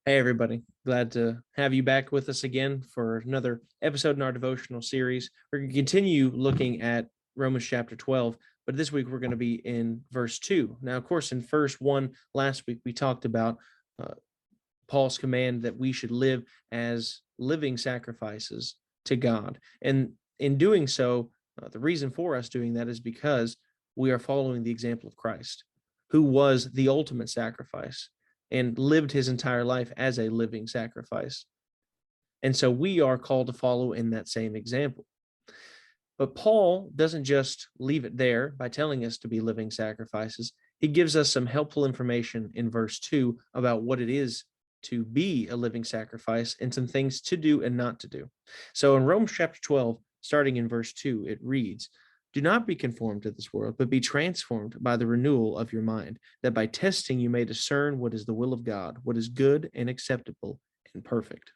Hey, everybody. Glad to have you back with us again for another episode in our devotional series. We're going to continue looking at Romans chapter 12, but this week we're going to be in verse 2. Now, of course, in verse 1 last week, we talked about uh, Paul's command that we should live as living sacrifices to God. And in doing so, the reason for us doing that is because we are following the example of Christ, who was the ultimate sacrifice and lived his entire life as a living sacrifice. And so we are called to follow in that same example. But Paul doesn't just leave it there by telling us to be living sacrifices. He gives us some helpful information in verse 2 about what it is to be a living sacrifice and some things to do and not to do. So in Romans chapter 12, starting in verse 2, it reads, "Do not be conformed to this world, but be transformed by the renewal of your mind, that by testing you may discern what is the will of God, what is good and acceptable and perfect."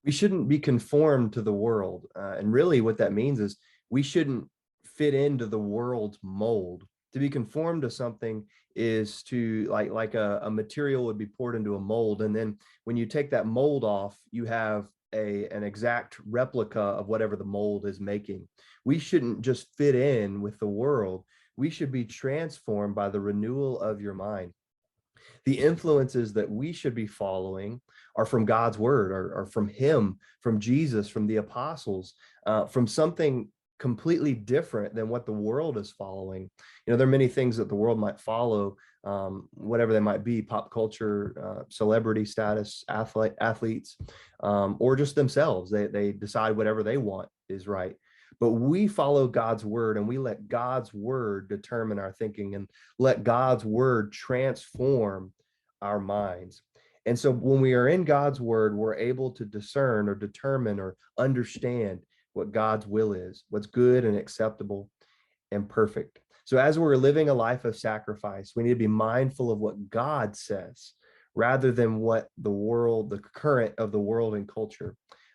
We shouldn't be conformed to the world. And really what that means is we shouldn't fit into the world's mold. To be conformed to something is to like a material would be poured into a mold. And then when you take that mold off, you have an exact replica of whatever the mold is making. We shouldn't just fit in with the world. We should be transformed by the renewal of your mind. The influences that we should be following are from God's word, or from him, from Jesus, from the apostles, from something completely different than what the world is following. There are many things that the world might follow, whatever they might be: pop culture, celebrity status, athletes, or just themselves. They decide whatever they want is right. But we follow God's word, and we let God's word determine our thinking, and let God's word transform our minds. And so when we are in God's word, we're able to discern or determine or understand what God's will is, what's good and acceptable and perfect. So as we're living a life of sacrifice, we need to be mindful of what God says rather than what the world, the current of the world and culture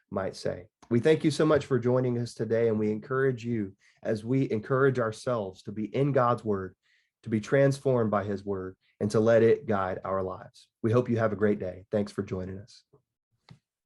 might say. We thank you so much for joining us today, and we encourage you, as we encourage ourselves, to be in God's word, to be transformed by his word, and to let it guide our lives. We hope you have a great day. Thanks for joining us.